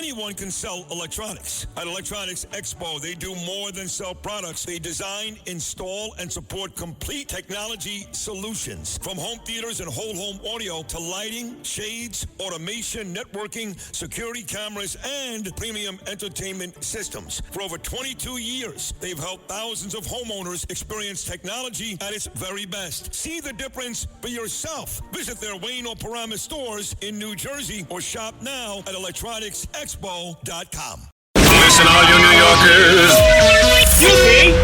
Anyone can sell electronics. At Electronics Expo, they do more than sell products. They design, install, and support complete technology solutions. From home theaters and whole home audio to lighting, shades, automation, networking, security cameras, and premium entertainment systems. For over 22 years, they've helped thousands of homeowners experience technology at its very best. See the difference for yourself. Visit their Wayne or Paramus stores in New Jersey or shop now at electronicsexpo.com. Listen, all you New Yorkers.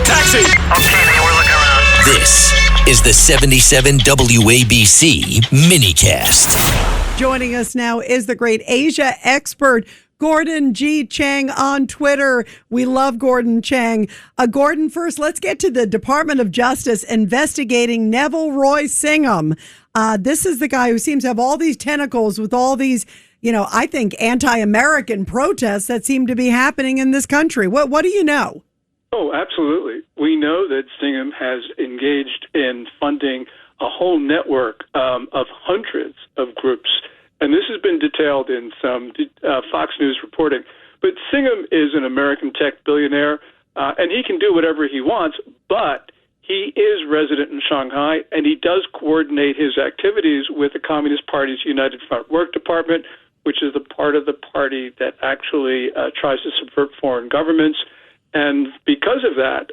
Taxi! Okay, we're looking around. This is the 77 WABC minicast. Joining us now is the great Asia expert, Gordon G. Chang on Twitter. We love Gordon Chang. Gordon, first, let's get to the Department of Justice investigating Neville Roy-Singham. This is the guy who seems to have all these tentacles with all these, I think, anti-American protests that seem to be happening in this country. What do you know? Oh, absolutely. We know that Singham has engaged in funding a whole network of hundreds of groups. And this has been detailed in some Fox News reporting. But Singham is an American tech billionaire, and he can do whatever he wants, but he is resident in Shanghai, and he does coordinate his activities with the Communist Party's United Front Work Department, which is the part of the party that actually tries to subvert foreign governments. And because of that,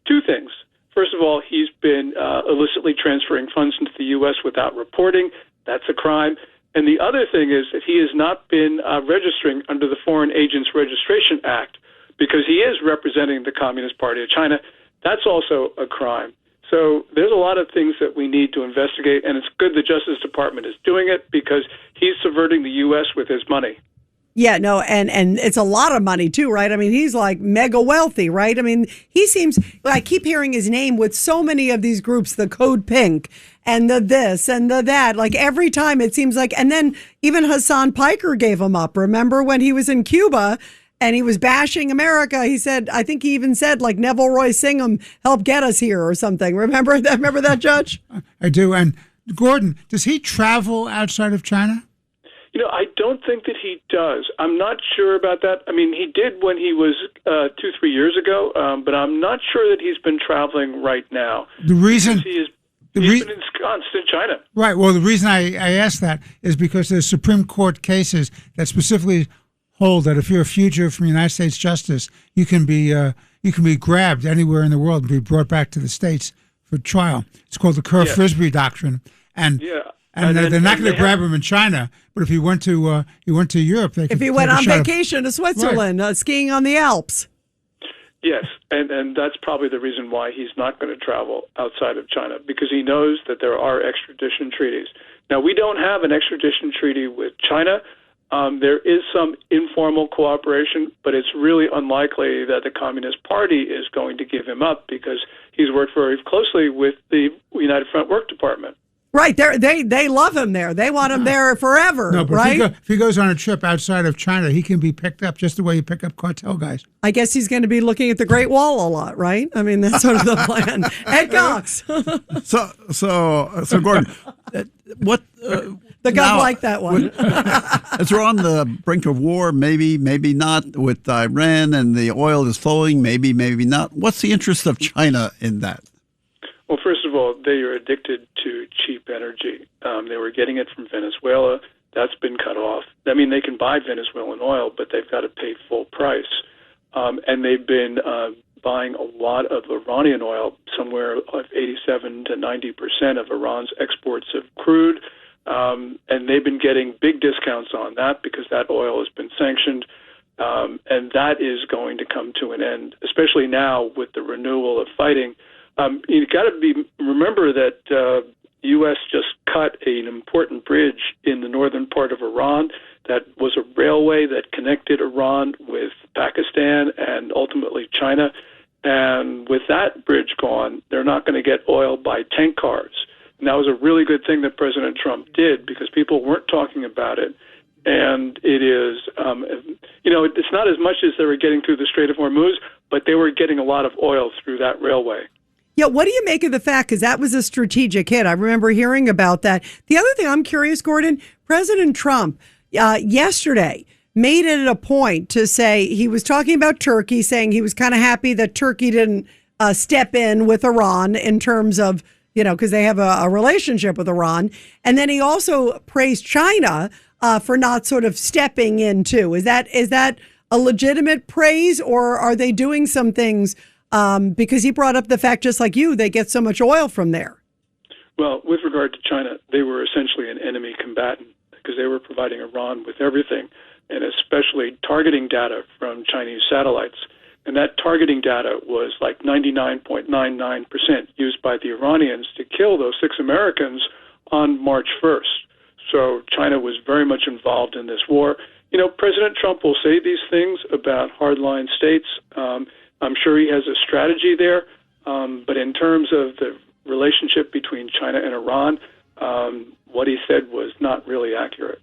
two things. First of all, he's been illicitly transferring funds into the U.S. without reporting. That's a crime. And the other thing is that he has not been registering under the Foreign Agents Registration Act because he is representing the Communist Party of China. That's also a crime. So there's a lot of things that we need to investigate, and it's good the Justice Department is doing it because he's subverting the U.S. with his money. Yeah, no, and it's a lot of money too, right? I mean, he's like mega wealthy, right? I mean, he seems, I keep hearing his name with so many of these groups, the Code Pink and the this and the that, like every time it seems like, and then even Hassan Piker gave him up. Remember when he was in Cuba and he was bashing America? He said, I think he even said like Neville Roy-Singham helped get us here or something. Remember that, Judge? I do. And Gordon, does he travel outside of China? I don't think that he does. I'm not sure about that. I mean, he did when he was 2-3 years ago, but I'm not sure that he's been traveling right now. The reason he's been ensconced in China. Right. Well, the reason I asked that is because there's Supreme Court cases that specifically hold that if you're a fugitive from United States justice, you can be grabbed anywhere in the world and be brought back to the States for trial. It's called the Kerr-Frisbee doctrine, and. Yeah. And they're not going to grab him in China, but if he went to Europe, they could. If he went on vacation to Switzerland, right. Skiing on the Alps. Yes, and that's probably the reason why he's not going to travel outside of China, because he knows that there are extradition treaties. Now, we don't have an extradition treaty with China. There is some informal cooperation, but it's really unlikely that the Communist Party is going to give him up because he's worked very closely with the United Front Work Department. Right, they love him there. They want him there forever. No, but right? if he goes on a trip outside of China, he can be picked up just the way you pick up cartel guys. I guess he's going to be looking at the Great Wall a lot, right? I mean, that's sort of the plan. Ed Cox. So Gordon, what? The gun like that one. As we're on the brink of war, maybe not with Iran, and the oil is flowing, maybe not. What's the interest of China in that? Well, first of all, they are addicted to cheap energy. They were getting it from Venezuela. That's been cut off. I mean, they can buy Venezuelan oil, but they've got to pay full price. And they've been buying a lot of Iranian oil, somewhere like 87 to 90% of Iran's exports of crude. And they've been getting big discounts on that because that oil has been sanctioned. And that is going to come to an end, especially now with the renewal of fighting. You got to remember that U.S. just cut an important bridge in the northern part of Iran that was a railway that connected Iran with Pakistan and ultimately China. And with that bridge gone, they're not going to get oil by tank cars. And that was a really good thing that President Trump did because people weren't talking about it. And it is, it's not as much as they were getting through the Strait of Hormuz, but they were getting a lot of oil through that railway. Yeah, what do you make of the fact, because that was a strategic hit? I remember hearing about that. The other thing I'm curious, Gordon, President Trump yesterday made it a point to say he was talking about Turkey, saying he was kind of happy that Turkey didn't step in with Iran in terms of, because they have a relationship with Iran. And then he also praised China for not sort of stepping in too. Is that a legitimate praise, or are they doing some things? Because he brought up the fact, just like you, they get so much oil from there. Well, with regard to China, they were essentially an enemy combatant because they were providing Iran with everything, and especially targeting data from Chinese satellites. And that targeting data was like 99.99% used by the Iranians to kill those 6 Americans on March 1st. So China was very much involved in this war. President Trump will say these things about hardline states. I'm sure he has a strategy there. But in terms of the relationship between China and Iran, what he said was not really accurate.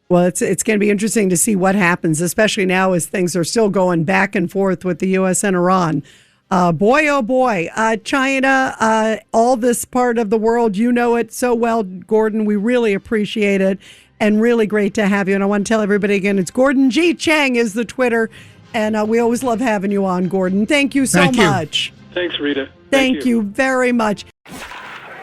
Well, it's going to be interesting to see what happens, especially now as things are still going back and forth with the U.S. and Iran. Boy, oh boy, China, all this part of the world, you know it so well, Gordon. We really appreciate it and really great to have you. And I want to tell everybody again, it's Gordon G. Chang is the Twitter. And we always love having you on, Gordon. Thank you so much. Thanks, Rita. Thank you very much.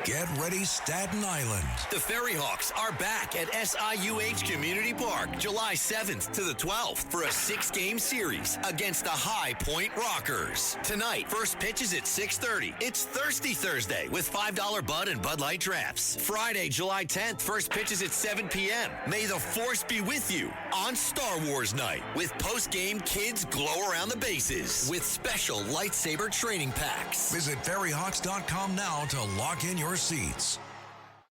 Get ready, Staten Island. The Ferry Hawks are back at SIUH Community Park July 7th to the 12th for a 6-game series against the High Point Rockers. Tonight, first pitch is at 6:30. It's Thirsty Thursday with $5 Bud and Bud Light Drafts. Friday, July 10th, first pitch is at 7 p.m. May the Force be with you on Star Wars Night with post-game kids glow around the bases with special lightsaber training packs. Visit ferryhawks.com now to lock in your seats.